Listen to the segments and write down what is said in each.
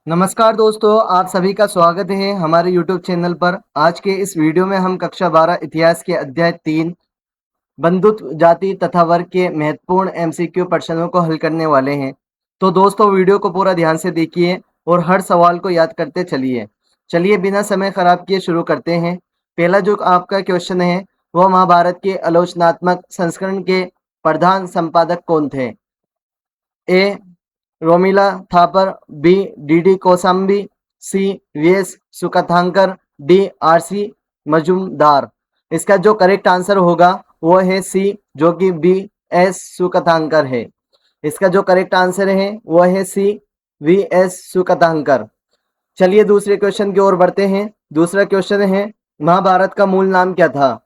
नमस्कार दोस्तों, आप सभी का स्वागत है हमारे YouTube चैनल पर। आज के इस वीडियो में हम कक्षा 12 इतिहास के अध्याय 3 बंधुत्व जाति तथा वर्ग के महत्वपूर्ण एमसीक्यू प्रश्नों को हल करने वाले हैं। तो दोस्तों वीडियो को पूरा ध्यान से देखिए और हर सवाल को याद करते चलिए। चलिए बिना समय खराब किए शुरू करते हैं। पहला जो आपका क्वेश्चन है वह महाभारत के आलोचनात्मक संस्करण के प्रधान संपादक कौन थे? ए रोमिला थापर, बी डी कौशाम्बी, सी वीएस सुकथांकर, डी आरसी मजूमदार। इसका जो करेक्ट आंसर होगा वो है सी, जो कि बी एस सुकथांकर है। इसका जो करेक्ट आंसर है वो है सी, वी एस सुकथांकर। चलिए दूसरे क्वेश्चन की ओर बढ़ते हैं। दूसरा क्वेश्चन है महाभारत का मूल नाम क्या था?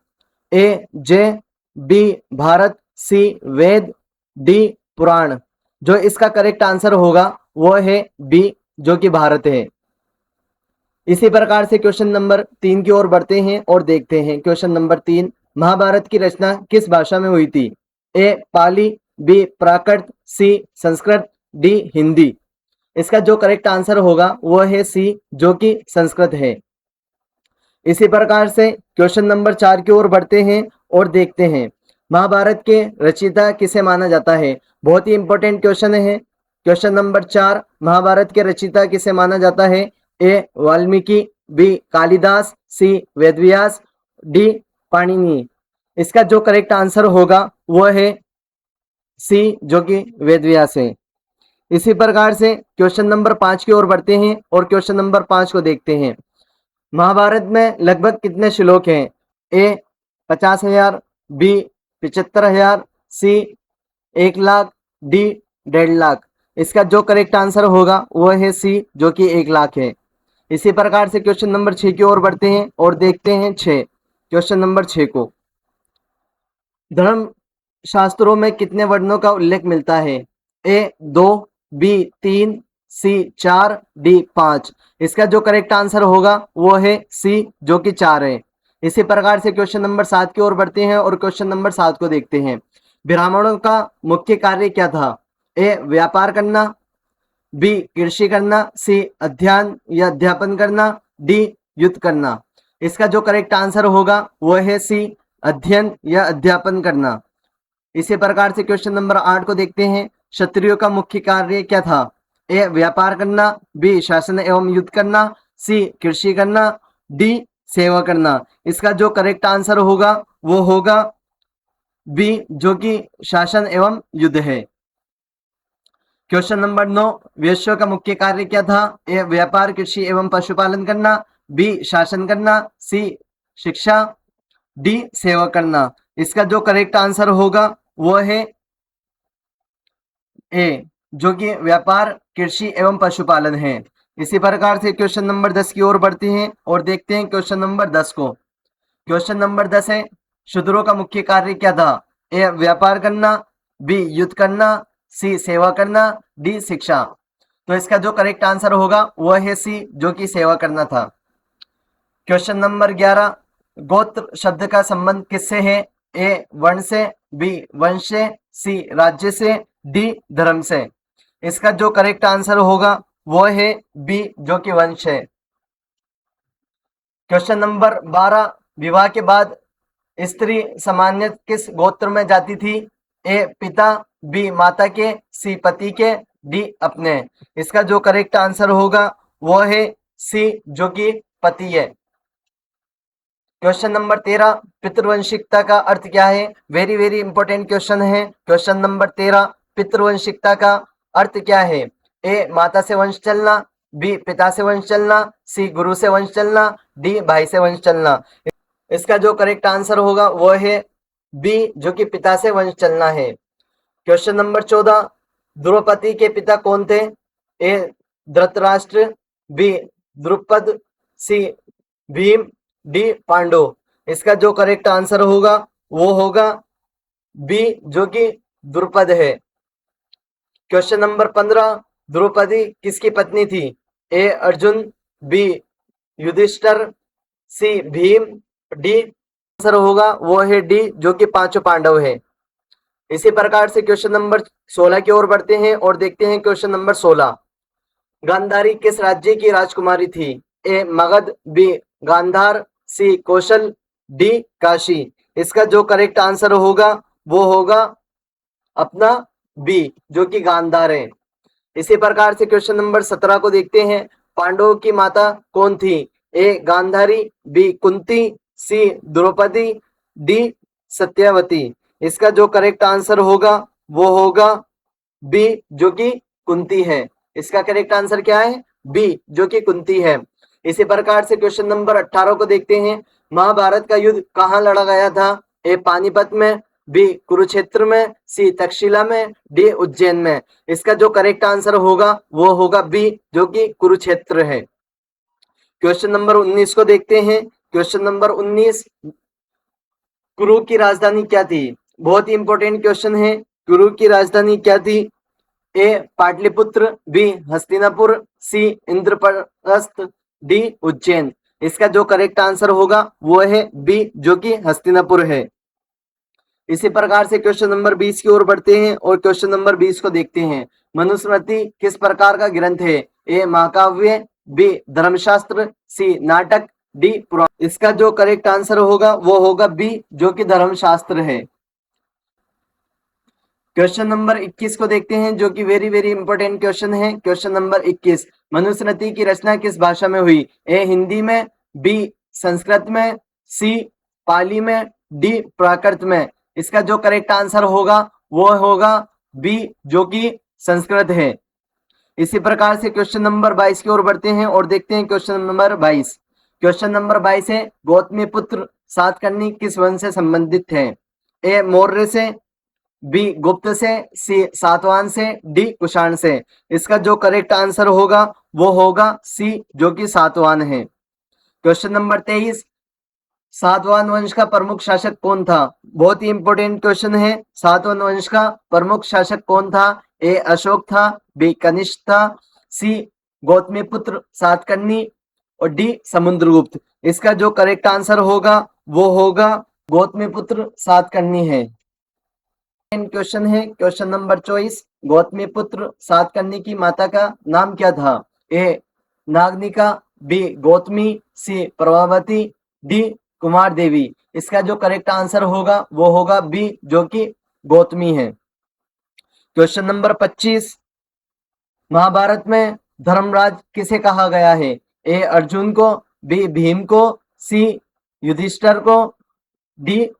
ए जय, बी भारत, सी वेद, डी पुराण। जो इसका करेक्ट आंसर होगा वो है बी, जो कि भारत है। इसी प्रकार से क्वेश्चन नंबर 3 की ओर बढ़ते हैं और देखते हैं। क्वेश्चन नंबर 3, महाभारत की रचना किस भाषा में हुई थी? ए पाली, बी प्राकृत, सी संस्कृत, डी हिंदी। इसका जो करेक्ट आंसर होगा वो है सी, जो कि संस्कृत है। इसी प्रकार से क्वेश्चन नंबर 4 की ओर बढ़ते हैं और देखते हैं महाभारत के रचयिता किसे माना जाता है। बहुत ही इंपॉर्टेंट क्वेश्चन है। क्वेश्चन नंबर 4, महाभारत के रचयिता किसे माना जाता है? ए वाल्मीकि, बी कालिदास, सी वेदव्यास, डी पाणिनि। इसका जो करेक्ट आंसर होगा वो है सी, जो कि वेदव्यास है। इसी प्रकार से क्वेश्चन नंबर 5 की ओर बढ़ते हैं और क्वेश्चन नंबर 5 को देखते हैं। महाभारत में लगभग कितने श्लोक हैं? ए 50,000, बी 75,000, सी 1,00,000, डी 1,50,000। इसका जो करेक्ट आंसर होगा वो है सी, जो कि 1,00,000 है। इसी प्रकार से क्वेश्चन नंबर 6 की ओर बढ़ते हैं और देखते हैं क्वेश्चन नंबर 6 को। धर्म शास्त्रों में कितने वर्णों का उल्लेख मिलता है? ए 2, बी 3, सी 4, डी 5। इसका जो करेक्ट आंसर होगा वो है सी, जो कि 4 है। इसी प्रकार से क्वेश्चन नंबर 7 की ओर बढ़ते हैं और क्वेश्चन नंबर 7 को देखते हैं। ब्राह्मणों का मुख्य कार्य क्या था? ए व्यापार करना, बी कृषि करना, सी अध्ययन या अध्यापन करना, डी युद्ध करना। इसका जो करेक्ट आंसर होगा वो है सी, अध्ययन या अध्यापन करना। इसी प्रकार से क्वेश्चन नंबर 8 को देखते हैं। क्षत्रियो का मुख्य कार्य क्या था? ए व्यापार करना, बी शासन एवं युद्ध करना, सी कृषि करना, डी सेवा करना। इसका जो करेक्ट आंसर होगा वो होगा बी, जो कि शासन एवं युद्ध है। क्वेश्चन नंबर 9, वैश्यों का मुख्य कार्य क्या था? ए व्यापार, कृषि एवं पशुपालन करना, बी शासन करना, सी शिक्षा, डी सेवा करना। इसका जो करेक्ट आंसर होगा वो है ए, जो कि व्यापार, कृषि एवं पशुपालन है। इसी प्रकार से क्वेश्चन नंबर 10 की ओर बढ़ते हैं और देखते हैं क्वेश्चन नंबर 10 को। क्वेश्चन नंबर 10 है शूद्रों का मुख्य कार्य क्या था? ए व्यापार करना, बी युद्ध करना, सी सेवा करना, डी शिक्षा। तो इसका जो करेक्ट आंसर होगा वह है सी, जो कि सेवा करना था। क्वेश्चन नंबर 11, गोत्र शब्द का संबंध किससे है? ए वर्ण से, बी वंश से, सी राज्य से, डी धर्म से। इसका जो करेक्ट आंसर होगा वो है बी, जो कि वंश है। क्वेश्चन नंबर 12, विवाह के बाद स्त्री सामान्य किस गोत्र में जाती थी? ए पिता, बी माता के, सी पति के, डी अपने। इसका जो करेक्ट आंसर होगा वो है सी, जो कि पति है। क्वेश्चन नंबर 13, पितृवंशिकता का अर्थ क्या है? वेरी वेरी इंपॉर्टेंट क्वेश्चन है। क्वेश्चन नंबर 13, पितृवंशिकता का अर्थ क्या है? ए माता से वंश चलना, बी पिता से वंश चलना, सी गुरु से वंश चलना, डी भाई से वंश चलना। इसका जो करेक्ट आंसर होगा वो है बी, जो कि पिता से वंश चलना है। क्वेश्चन नंबर 14, द्रौपदी के पिता कौन थे? ए धृतराष्ट्र, बी द्रुपद, सी भीम, डी पांडु। इसका जो करेक्ट आंसर होगा वो होगा बी, जो कि द्रुपद है। क्वेश्चन नंबर 15, द्रौपदी किसकी पत्नी थी? ए अर्जुन, बी युधिष्ठिर, सी भीम, डी आंसर होगा वो है डी, जो कि पांचों पांडव है। इसी प्रकार से क्वेश्चन नंबर 16 की ओर बढ़ते हैं और देखते हैं क्वेश्चन नंबर 16। गांधारी किस राज्य की राजकुमारी थी? ए मगध, बी गांधार, सी कौशल, डी काशी। इसका जो करेक्ट आंसर होगा वो होगा अपना बी, जो कि गांधार है। इसी प्रकार से क्वेश्चन नंबर 17 को देखते हैं। पांडवों की माता कौन थी? ए गांधारी, बी कुंती, सी द्रौपदी, डी सत्यवती। इसका जो करेक्ट आंसर होगा वो होगा बी, जो कि कुंती है। इसका करेक्ट आंसर क्या है? बी, जो कि कुंती है। इसी प्रकार से क्वेश्चन नंबर 18 को देखते हैं। महाभारत का युद्ध कहाँ लड़ा गया था? ए पानीपत में, बी कुरुक्षेत्र में, सी तक्षशिला में, डी उज्जैन में। इसका जो करेक्ट आंसर होगा वो होगा बी, जो कि कुरुक्षेत्र है। क्वेश्चन नंबर 19 को देखते हैं। क्वेश्चन नंबर 19, कुरु की राजधानी क्या थी? बहुत ही इंपॉर्टेंट क्वेश्चन है। कुरु की राजधानी क्या थी? ए पाटलिपुत्र, बी हस्तिनापुर, सी इंद्रप्रस्थ, डी उज्जैन। इसका जो करेक्ट आंसर होगा वो है बी, जो कि हस्तिनापुर है। इसी प्रकार से क्वेश्चन नंबर 20 की ओर बढ़ते हैं और क्वेश्चन नंबर 20 को देखते हैं। मनुस्मृति किस प्रकार का ग्रंथ है? ए महाकाव्य, बी धर्मशास्त्र, सी नाटक, डी पुराण। इसका जो करेक्ट आंसर होगा वो होगा बी, जो कि धर्मशास्त्र है। क्वेश्चन नंबर 21 को देखते हैं, जो कि वेरी वेरी इंपॉर्टेंट क्वेश्चन है। क्वेश्चन नंबर 21, मनुस्मृति की रचना किस भाषा में हुई? ए हिंदी में, बी संस्कृत में, सी पाली में, डी प्राकृत में। इसका जो करेक्ट आंसर होगा वो होगा बी, जो कि संस्कृत है। इसी प्रकार से क्वेश्चन नंबर 22 की ओर बढ़ते हैं और देखते हैं क्वेश्चन नंबर 22। क्वेश्चन नंबर 22 है, गौतमी पुत्र सातकर्णी किस वंश से संबंधित है? ए मौर्य से, बी गुप्त से, सी सातवाहन से, डी कुषाण से। इसका जो करेक्ट आंसर होगा वो होगा सी, जो कि सातवाहन है। क्वेश्चन नंबर 23, सातवाहन वंश का प्रमुख शासक कौन था? बहुत ही इंपॉर्टेंट क्वेश्चन है। सातवाहन वंश का प्रमुख शासक कौन था? ए अशोक था, बी कनिष्क था, सी गौतमीपुत्र सातकर्णी और डी समुद्रगुप्त। इसका जो करेक्ट आंसर होगा वो होगा गौतमीपुत्र सातकर्णी है। क्वेश्चन है क्वेश्चन नंबर 24, गौतमीपुत्र सातकर्णी की माता का नाम क्या था? ए नागनिका, बी गौतमी, सी प्रभावती, डी कुमार देवी। इसका जो करेक्ट आंसर होगा वो होगा बी, जो कि गौतमी है। क्वेश्चन नंबर 25, महाभारत में धर्मराज किसे कहा गया है? ए अर्जुन को, बी भीम को, सी युधिष्ठिर को, डी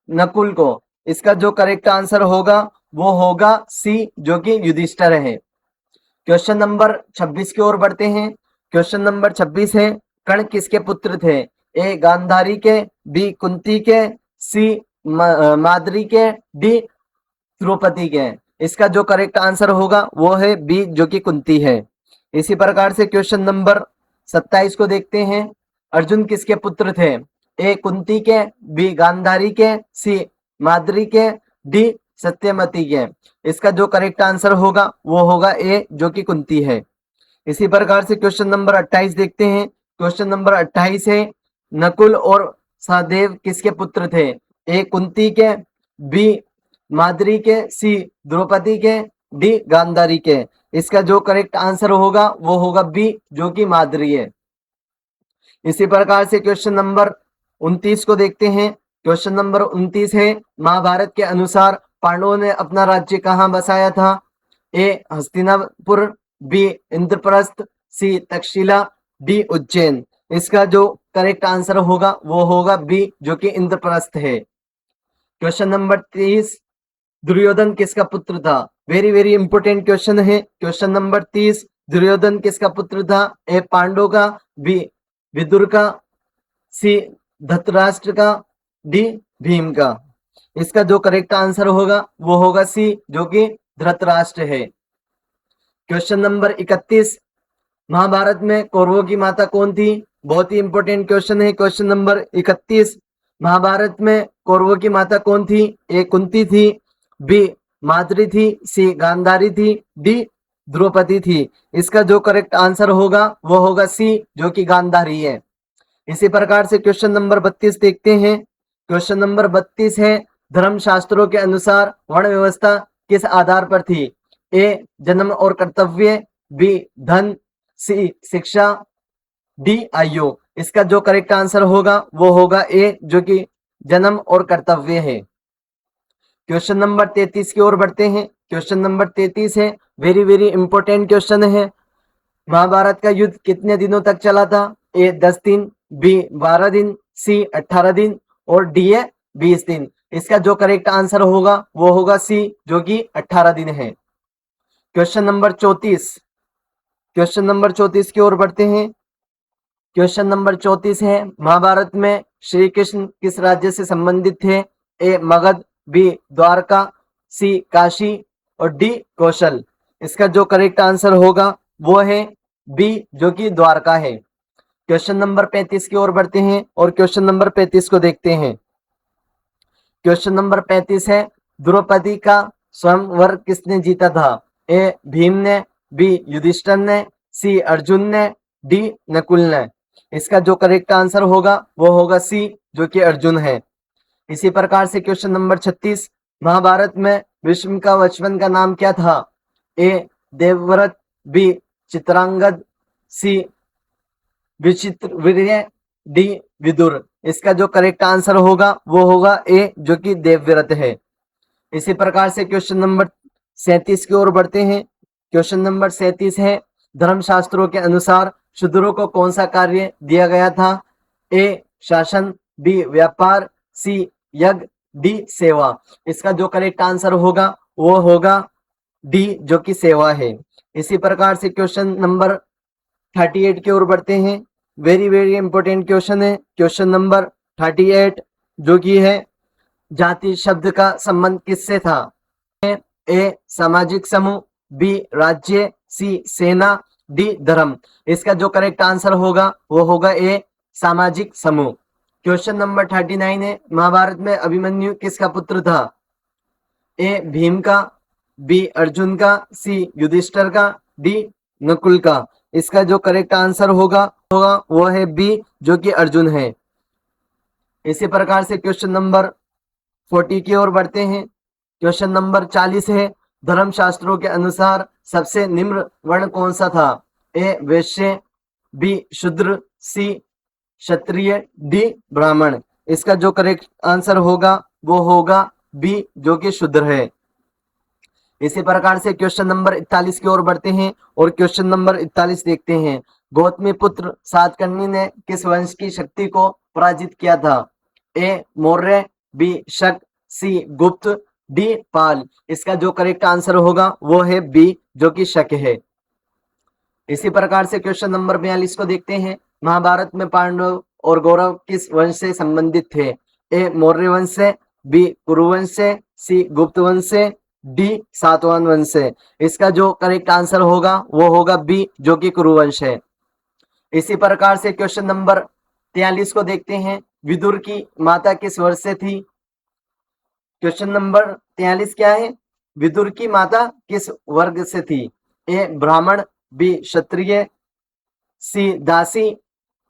नकुल को। इसका जो करेक्ट आंसर होगा वो होगा सी, जो कि युधिष्ठिर है। क्वेश्चन नंबर 26 की ओर बढ़ते हैं। क्वेश्चन नंबर 26 है, कर्ण किसके पुत्र थे? ए गांधारी के, बी कुंती के, सी माद्री के, डी द्रौपदी के। इसका जो करेक्ट आंसर होगा वो है बी, जो कि कुंती है। इसी प्रकार से क्वेश्चन नंबर 27 को देखते हैं। अर्जुन किसके पुत्र थे? ए कुंती के, बी गांधारी के, सी माद्री के, डी सत्यमती के। इसका जो करेक्ट आंसर होगा वो होगा ए, जो कि कुंती है। इसी प्रकार से क्वेश्चन नंबर 28 देखते हैं। क्वेश्चन नंबर 28 है, नकुल और सहदेव किसके पुत्र थे? ए कुंती के, बी माद्री के, सी द्रौपदी के, डी गांधारी के। इसका जो करेक्ट आंसर होगा वो होगा बी, जो कि माद्री है। इसी प्रकार से क्वेश्चन नंबर 29 को देखते हैं। क्वेश्चन नंबर 29 है, महाभारत के अनुसार पांडवों ने अपना राज्य कहाँ बसाया था? ए हस्तिनापुर, बी इंद्रप्रस्थ, सी तक्षशिला, डी उज्जैन। इसका जो करेक्ट आंसर होगा वो होगा बी, जो कि इंद्रप्रस्थ है। क्वेश्चन नंबर 30, दुर्योधन किसका पुत्र था? वेरी वेरी इंपोर्टेंट क्वेश्चन है। क्वेश्चन नंबर 30, दुर्योधन किसका पुत्र था? ए पांडव का, बी विदुर का, सी धृतराष्ट्र का, डी भीम का। इसका जो करेक्ट आंसर होगा वो होगा सी, जो कि धृतराष्ट्र है। क्वेश्चन नंबर 31, महाभारत में कौरवों की माता कौन थी? बहुत ही इंपॉर्टेंट क्वेश्चन है। क्वेश्चन नंबर 31, महाभारत में कौरवों की माता कौन थी? ए कुंती थी, बी माद्री थी, सी गांधारी थी, डी द्रौपदी थी। इसका जो करेक्ट आंसर होगा वो होगा सी, जो कि गांधारी है। इसी प्रकार से क्वेश्चन नंबर 32 देखते हैं। क्वेश्चन नंबर 32 है, धर्म शास्त्रों के अनुसार वर्ण व्यवस्था किस आधार पर थी? ए जन्म और कर्तव्य, बी धन, सी शिक्षा, डी आयु। इसका जो करेक्ट आंसर होगा वो होगा ए, जो कि जन्म और कर्तव्य है। क्वेश्चन नंबर 33 की ओर बढ़ते हैं। क्वेश्चन नंबर 33 है, वेरी वेरी इंपॉर्टेंट क्वेश्चन है। महाभारत का युद्ध कितने दिनों तक चला था? ए 10 दिन, बी 12 दिन, सी 18 दिन और डी है 20 दिन। इसका जो करेक्ट आंसर होगा वो होगा सी, जो कि 18 दिन है। क्वेश्चन नंबर 34, क्वेश्चन नंबर 34 की ओर बढ़ते हैं। क्वेश्चन नंबर 34 है, महाभारत में श्री कृष्ण किस राज्य से संबंधित थे? ए मगध, बी द्वारका, सी काशी और डी कौशल। इसका जो करेक्ट आंसर होगा वो है बी, जो कि द्वारका है। क्वेश्चन नंबर 35 की ओर बढ़ते हैं और क्वेश्चन नंबर 35 को देखते हैं। क्वेश्चन नंबर 35 है, द्रौपदी का स्वयंवर किसने जीता था? ए भीम ने, बी युधिष्ठिर ने, सी अर्जुन ने, डी नकुल ने। इसका जो करेक्ट आंसर होगा वो होगा सी, जो कि अर्जुन है। इसी प्रकार से क्वेश्चन नंबर 36, महाभारत में भीष्म का बचपन का नाम क्या था? ए देवव्रत, बी चित्रांगद, सी विचित्रवीर्य, डी विदुर। इसका जो करेक्ट आंसर होगा वो होगा ए, जो कि देवव्रत है। इसी प्रकार से क्वेश्चन नंबर 37 की ओर बढ़ते हैं। क्वेश्चन नंबर 37 है, धर्मशास्त्रों के अनुसार शूद्रों को कौन सा कार्य दिया गया था? ए शासन, बी व्यापार, सी यज्ञ, डी सेवा। इसका जो करेक्ट आंसर होगा वो होगा डी, जो कि सेवा है। इसी प्रकार से क्वेश्चन नंबर 38 की ओर बढ़ते हैं। वेरी वेरी इंपॉर्टेंट क्वेश्चन है क्वेश्चन नंबर 38, जो कि है जाति शब्द का संबंध किससे था? ए सामाजिक समूह, बी राज्य, सी सेना, डी धर्म। इसका जो करेक्ट आंसर होगा वो होगा ए, सामाजिक समूह। क्वेश्चन नंबर 39 है, महाभारत में अभिमन्यु किसका पुत्र था? ए भीम का, बी अर्जुन का, सी युधिष्ठिर का, डी नकुल का। इसका जो करेक्ट आंसर होगा वो है बी, जो कि अर्जुन है। इसी प्रकार से क्वेश्चन नंबर 40 की ओर बढ़ते हैं। क्वेश्चन नंबर 40 है, धर्मशास्त्रों के अनुसार सबसे निम्न वर्ण कौन सा था? ए वैश्य, बी शूद्र, सी क्षत्रिय, डी ब्राह्मण। इसका जो करेक्ट आंसर होगा वो होगा बी, जो कि शूद्र है। इसी प्रकार से क्वेश्चन नंबर 41 की ओर बढ़ते हैं और क्वेश्चन नंबर 41 देखते हैं। गौतमी पुत्र सातकर्णी ने किस वंश की शक्ति को पराजित किया था? ए मौर्य, बी शक, सी गुप्त, डी पाल। इसका जो करेक्ट आंसर होगा वो है बी, जो कि शक है। इसी प्रकार से क्वेश्चन नंबर 42 को देखते हैं। महाभारत में पांडव और कौरव किस वंश से संबंधित थे? ए मौर्य वंश से, बी कुरुवंश से, सी गुप्त वंश से, डी सातवाहन वंश से। इसका जो करेक्ट आंसर होगा वो होगा बी, जो कि कुरुवंश है। इसी प्रकार से क्वेश्चन नंबर 43 को देखते हैं। विदुर की माता किस वर्ष से थी? क्वेश्चन नंबर 43 क्या है? विदुर की माता किस वर्ग से थी? ए ब्राह्मण, बी क्षत्रिय, सी दासी,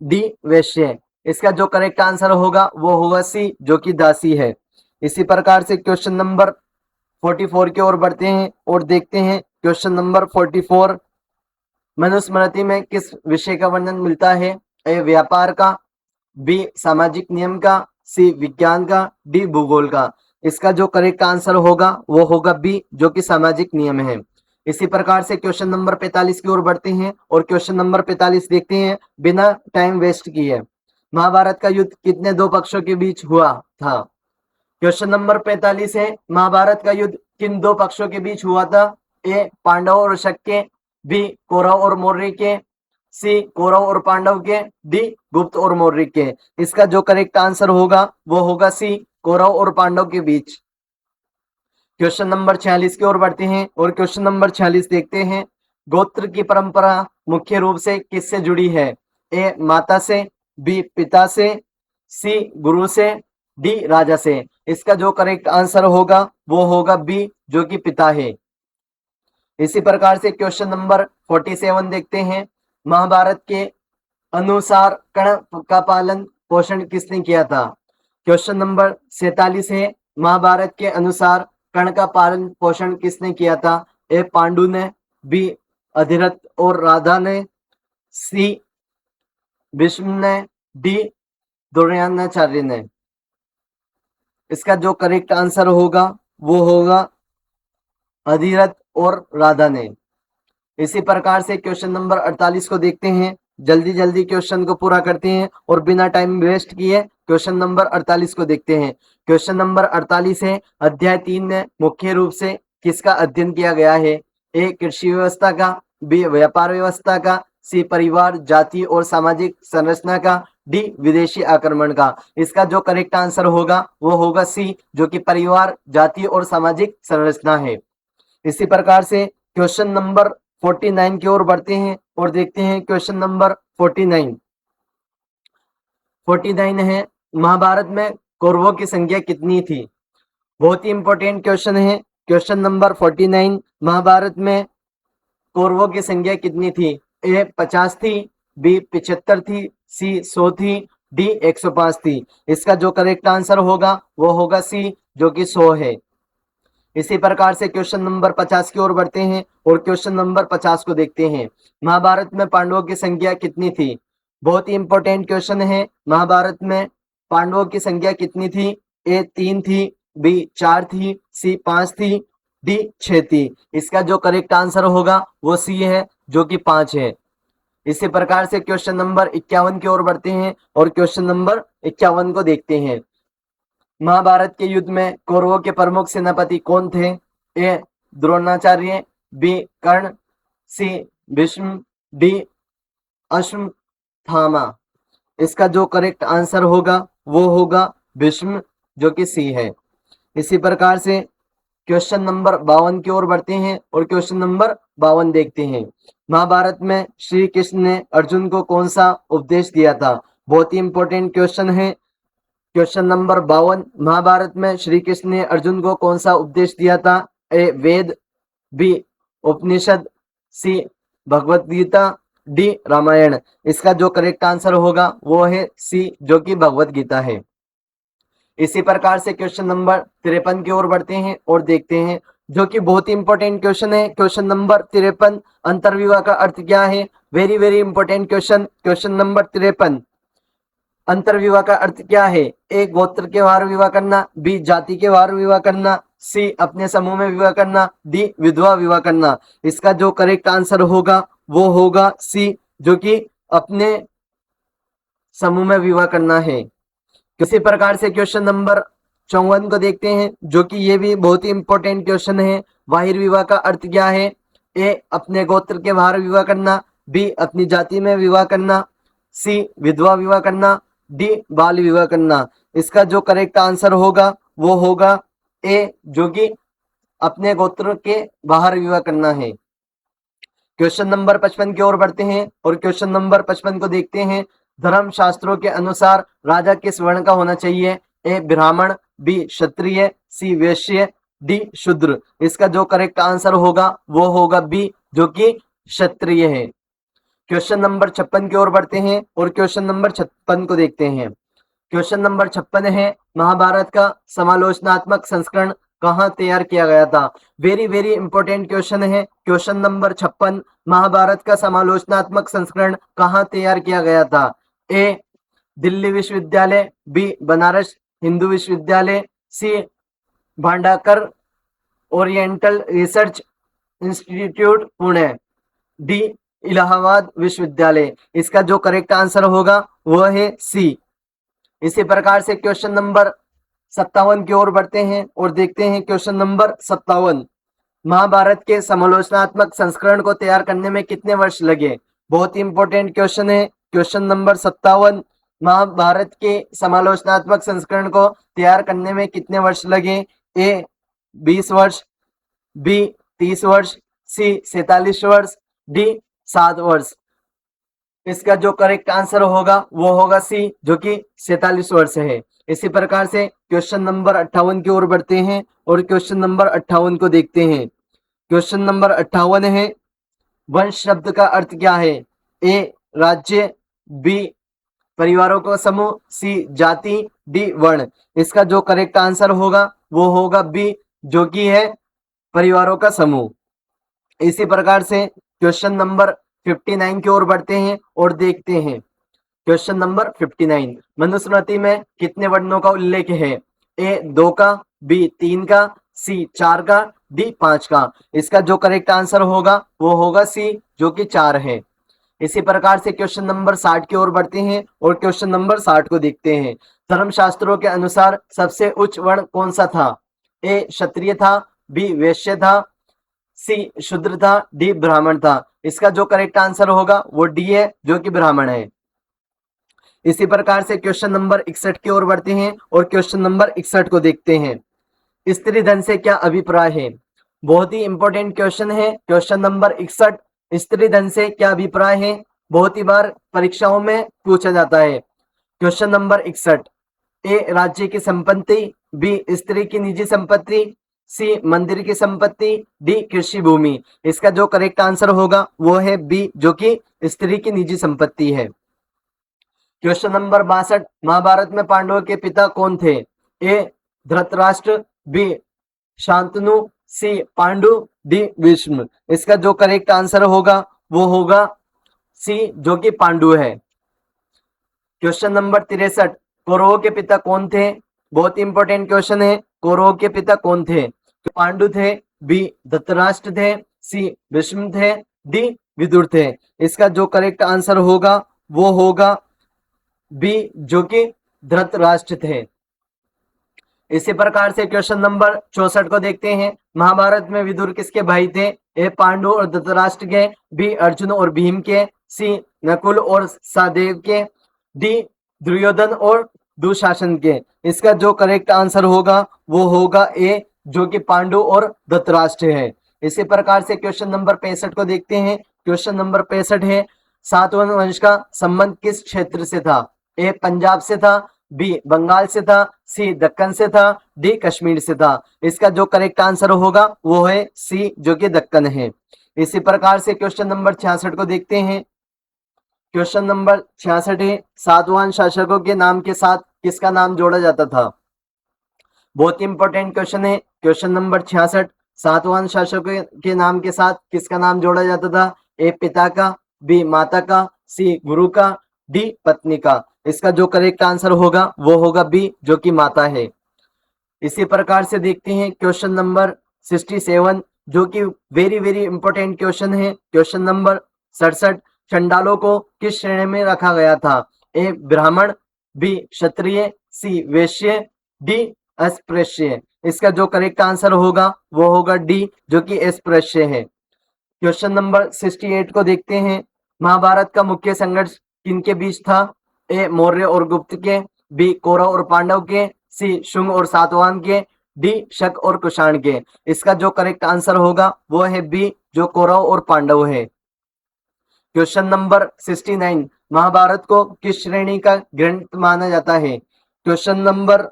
डी वैश्य। इसका जो करेक्ट आंसर होगा वो होगा सी, जो कि दासी है। इसी प्रकार से क्वेश्चन नंबर 44 की ओर बढ़ते हैं और देखते हैं। क्वेश्चन नंबर 44, मनुस्मृति में किस विषय का वर्णन मिलता है? ए व्यापार का, बी सामाजिक नियम का, सी विज्ञान का, डी भूगोल का। इसका जो करेक्ट आंसर होगा वो होगा बी, जो कि सामाजिक नियम है। इसी प्रकार से क्वेश्चन नंबर 45 की ओर बढ़ते हैं और क्वेश्चन नंबर 45 देखते हैं बिना टाइम वेस्ट किए। महाभारत का युद्ध कितने दो पक्षों के बीच हुआ था? क्वेश्चन नंबर 45 है, महाभारत का युद्ध किन दो पक्षों के बीच हुआ था? ए पांडव और शक के, बी कौरव और मौर्य के, सी कौरव और पांडव के, डी गुप्त और मौर्य के। इसका जो करेक्ट आंसर होगा वो होगा सी, कौरव और पांडव के बीच। क्वेश्चन नंबर 46 की ओर बढ़ते हैं और क्वेश्चन नंबर 46 देखते हैं। गोत्र की परंपरा मुख्य रूप से किससे जुड़ी है? ए माता से, बी पिता से, सी गुरु से, डी राजा से। इसका जो करेक्ट आंसर होगा वो होगा बी, जो कि पिता है। इसी प्रकार से क्वेश्चन नंबर 47 देखते हैं। महाभारत के अनुसार कर्ण का पालन पोषण किसने किया था? क्वेश्चन नंबर 47 है, महाभारत के अनुसार कर्ण का पालन पोषण किसने किया था? ए पांडु ने, बी अधिरथ और राधा ने, सी भीष्म ने, डी द्रोणाचार्य ने। इसका जो करेक्ट आंसर होगा वो होगा अधिरथ और राधा ने। इसी प्रकार से क्वेश्चन नंबर 48 को देखते हैं। जल्दी जल्दी क्वेश्चन को पूरा करते हैं और बिना टाइम वेस्ट किए क्वेश्चन नंबर 48 को देखते हैं। क्वेश्चन नंबर 48 है, अध्याय 3 में मुख्य रूप से किसका अध्ययन किया गया है? ए कृषि व्यवस्था का, बी व्यापार व्यवस्था का, सी परिवार जाति और सामाजिक संरचना का, डी विदेशी आक्रमण का। इसका जो करेक्ट आंसर होगा वो होगा सी, जो कि परिवार जाति और सामाजिक संरचना है। इसी प्रकार से क्वेश्चन नंबर 49 की ओर बढ़ते हैं और देखते हैं क्वेश्चन नंबर 49 है, महाभारत में कौरवों की संख्या कितनी थी? बहुत ही इंपॉर्टेंट क्वेश्चन है। क्वेश्चन नंबर 49, महाभारत में कौरवों की संख्या कितनी थी? ए 50 थी, बी 75 थी, सी 100 थी, डी 105 थी। इसका जो करेक्ट आंसर होगा वो होगा सी, जो कि 100 है। इसी प्रकार से क्वेश्चन नंबर 50 की ओर बढ़ते हैं और क्वेश्चन नंबर 50 को देखते हैं। महाभारत में पांडवों की संख्या कितनी थी? बहुत ही इंपॉर्टेंट क्वेश्चन है। महाभारत में पांडवों की संख्या कितनी थी? ए 3 थी, बी 4 थी, सी 5 थी, डी 6 थी। इसका जो करेक्ट आंसर होगा वो सी है, जो कि 5 है। इसी प्रकार से क्वेश्चन नंबर 51 की ओर बढ़ते हैं और क्वेश्चन नंबर 51 को देखते हैं। महाभारत के युद्ध में कौरवों के प्रमुख सेनापति कौन थे? ए द्रोणाचार्य, बी कर्ण, सी भीष्म, डी अश्वत्थामा। इसका जो करेक्ट आंसर होगा वो होगा भीष्म, जो कि सी है। इसी प्रकार से क्वेश्चन नंबर 52 की ओर बढ़ते हैं और क्वेश्चन नंबर 52 देखते हैं। महाभारत में श्री कृष्ण ने अर्जुन को कौन सा उपदेश दिया था? बहुत ही इंपॉर्टेंट क्वेश्चन है। क्वेश्चन नंबर 52, महाभारत में श्री कृष्ण ने अर्जुन को कौन सा उपदेश दिया था? ए वेद, बी उपनिषद, सी भगवत गीता, डी रामायण। इसका जो करेक्ट आंसर होगा वो है सी, जो कि भगवत गीता है। इसी प्रकार से क्वेश्चन नंबर 53 की ओर बढ़ते हैं और देखते हैं, जो कि बहुत ही इंपॉर्टेंट क्वेश्चन है। क्वेश्चन नंबर 53, अंतर्विवाह का अर्थ क्या है? Very very important question. Question number 53, अंतर्विवाह का अर्थ क्या है? ए गोत्र के बाहर विवाह करना, बी जाति के बाहर विवाह करना, सी अपने समूह में विवाह करना, डी विधवा विवाह करना। इसका जो करेक्ट आंसर होगा वो होगा सी, जो कि अपने समूह में विवाह करना है। किसी प्रकार से क्वेश्चन नंबर 54 को देखते हैं, जो कि ये भी बहुत ही इंपॉर्टेंट क्वेश्चन है। बाहिर विवाह का अर्थ क्या है? ए अपने गोत्र के बाहर विवाह करना, बी अपनी जाति में विवाह करना, सी विधवा विवाह करना, डी बाल विवाह करना। इसका जो करेक्ट आंसर होगा वो होगा ए, जो कि अपने गोत्र के बाहर विवाह करना है। क्वेश्चन नंबर 55 की ओर बढ़ते हैं और क्वेश्चन नंबर 55 को देखते हैं। धर्म शास्त्रों के अनुसार राजा किस वर्ण का होना चाहिए? ए ब्राह्मण, बी क्षत्रिय, सी वैश्य, डी शूद्र। इसका जो करेक्ट आंसर होगा वो होगा बी, जो कि क्षत्रिय है। क्वेश्चन नंबर 56 की ओर बढ़ते हैं और क्वेश्चन नंबर 56 को देखते हैं। क्वेश्चन नंबर 56 है, महाभारत का समालोचनात्मक संस्करण कहाँ तैयार किया गया था? वेरी वेरी इंपॉर्टेंट क्वेश्चन है। क्वेश्चन नंबर 56, महाभारत का समालोचनात्मक संस्करण कहाँ तैयार किया गया था? ए दिल्ली विश्वविद्यालय, बी बनारस हिंदू विश्वविद्यालय, C Bhandarkar oriental research institute Pune, D Allahabad विश्वविद्यालय। इसका जो करेक्ट आंसर होगा वह है सी। इसी प्रकार से क्वेश्चन नंबर 57 की ओर बढ़ते हैं और देखते हैं क्वेश्चन नंबर 57, महाभारत के समालोचनात्मक संस्करण को तैयार करने में कितने वर्ष लगे? बहुत ही इंपॉर्टेंट क्वेश्चन है। क्वेश्चन नंबर 57, महाभारत के समालोचनात्मक संस्करण को तैयार करने में कितने वर्ष लगे? ए 20 वर्ष, बी 30 वर्ष, सी 47 वर्ष, डी 7 वर्ष। इसका जो करेक्ट आंसर होगा वो होगा सी, जो कि 47 वर्ष है। इसी प्रकार से क्वेश्चन नंबर 58 की ओर बढ़ते हैं और क्वेश्चन नंबर 58 को देखते हैं। क्वेश्चन नंबर 58 है, वंश शब्द का अर्थ क्या है? ए राज्य, बी परिवारों का समूह, सी जाति, डी वर्ण। इसका जो करेक्ट आंसर होगा वो होगा बी, जो कि है परिवारों का समूह। इसी प्रकार से क्वेश्चन नंबर 59 की ओर बढ़ते हैं और देखते हैं क्वेश्चन नंबर 59। मनुस्मृति में कितने वर्णों का उल्लेख है? ए 2 का, बी 3 का, सी 4 का, डी 5 का। इसका जो करेक्ट आंसर होगा वो होगा सी, जो कि 4 है। इसी प्रकार से क्वेश्चन नंबर 60 की ओर बढ़ते हैं और क्वेश्चन नंबर 60 को देखते हैं। धर्मशास्त्रों के अनुसार सबसे उच्च वर्ण कौन सा था? ए क्षत्रिय था, बी वैश्य था, सी शूद्र था, डी ब्राह्मण था। इसका जो करेक्ट आंसर होगा वो डी है, जो कि ब्राह्मण है। इसी प्रकार से क्वेश्चन नंबर 61 की ओर बढ़ते हैं और क्वेश्चन नंबर 61 को देखते हैं। स्त्री धन से क्या अभिप्राय है? बहुत ही इंपॉर्टेंट क्वेश्चन है क्वेश्चन नंबर 61। स्त्री धन से क्या अभिप्राय है? बहुत ही बार परीक्षाओं में पूछा जाता है। Question number 61। ए राज्य की संपत्ति, बी स्त्री की निजी संपत्ति, सी मंदिर की संपत्ति, डी कृषि भूमि। इसका जो करेक्ट आंसर होगा वो है बी, जो कि स्त्री की निजी संपत्ति है। Question number 62। महाभारत में पांडवों के पिता कौन थे? ए धृतराष्ट्र, बी शांतनु, सी पांडु, डी भीष्म। इसका जो करेक्ट आंसर होगा वो होगा सी, जो कि पांडु है। Question number 63। कौरवों के पिता कौन थे? बहुत इंपॉर्टेंट क्वेश्चन है। कौरवों के पिता कौन थे? तो पांडु थे, बी धृतराष्ट्र थे, सी भीष्म थे, डी विदुर थे। इसका जो करेक्ट आंसर होगा वो होगा बी, जो कि धृतराष्ट्र थे। इसी प्रकार से क्वेश्चन नंबर 64 को देखते हैं। महाभारत में विदुर किसके भाई थे? ए पांडु और धृतराष्ट्र के, बी अर्जुन और भीम के, सी नकुल और सहदेव के, डी दुर्योधन और दुशासन के। इसका जो करेक्ट आंसर होगा वो होगा ए, जो कि पांडु और धृतराष्ट्र है। इसी प्रकार से क्वेश्चन नंबर 65 को देखते हैं। क्वेश्चन नंबर 65 है, सातवाहन वंश का संबंध किस क्षेत्र से था? ए पंजाब से था, बी बंगाल से था, सी दक्कन से था, डी कश्मीर से था। इसका जो करेक्ट आंसर होगा वो है सी, जो कि दक्कन है। इसी प्रकार से क्वेश्चन नंबर 66 को देखते हैं। क्वेश्चन नंबर 66 है, सातवाहन शासकों के नाम के साथ किसका नाम जोड़ा जाता था? बहुत इंपॉर्टेंट क्वेश्चन है क्वेश्चन नंबर 66। सातवाहन शासकों के नाम के साथ किसका नाम जोड़ा जाता था? ए पिता का, बी माता का, सी गुरु का, डी पत्नी का। इसका जो करेक्ट आंसर होगा वो होगा बी, जो कि माता है। इसी प्रकार से देखते हैं क्वेश्चन नंबर 67, जो कि वेरी वेरी इंपॉर्टेंट क्वेश्चन है। Question number 67। चंडालों को किस श्रेणी में रखा गया था? ए ब्राह्मण, बी क्षत्रिय, सी वैश्य, डी अस्पृश्य। इसका जो करेक्ट आंसर होगा वो होगा डी, जो कि अस्पृश्य है। क्वेश्चन नंबर 68 को देखते हैं। महाभारत का मुख्य संघर्ष किनके बीच था? ए मौर्य और गुप्त के, बी कौरव और पांडव के, सी शुंग और सातवाहन के, डी शक और कुषाण के। इसका जो करेक्ट आंसर होगा वो है बी, जो कौरव और पांडव है। Question number 69। महाभारत को किस श्रेणी का ग्रंथ माना जाता है? क्वेश्चन नंबर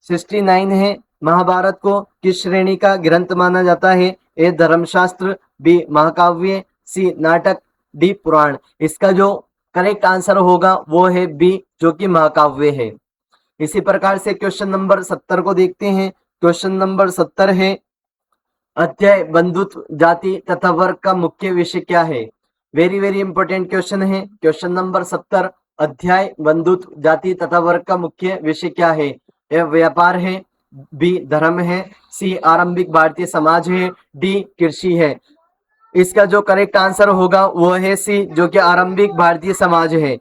69 है, महाभारत को किस श्रेणी का ग्रंथ माना जाता है? ए धर्मशास्त्र, बी महाकाव्य, सी नाटक, डी पुराण। इसका जो करेक्ट आंसर होगा वो है बी, जो कि महाकाव्य है। इसी प्रकार से क्वेश्चन नंबर 70 को देखते हैं। क्वेश्चन नंबर 70 है, अध्याय बंधुत्व जाति तथा वर्ग का मुख्य विषय क्या है? वेरी वेरी इंपॉर्टेंट क्वेश्चन है क्वेश्चन नंबर 70। अध्याय बंधुत्व जाति तथा वर्ग का मुख्य विषय क्या है? ए व्यापार है, बी धर्म है, सी आरंभिक भारतीय समाज है, डी कृषि है। इसका जो करेक्ट आंसर होगा वो है सी, जो कि आरंभिक भारतीय समाज है।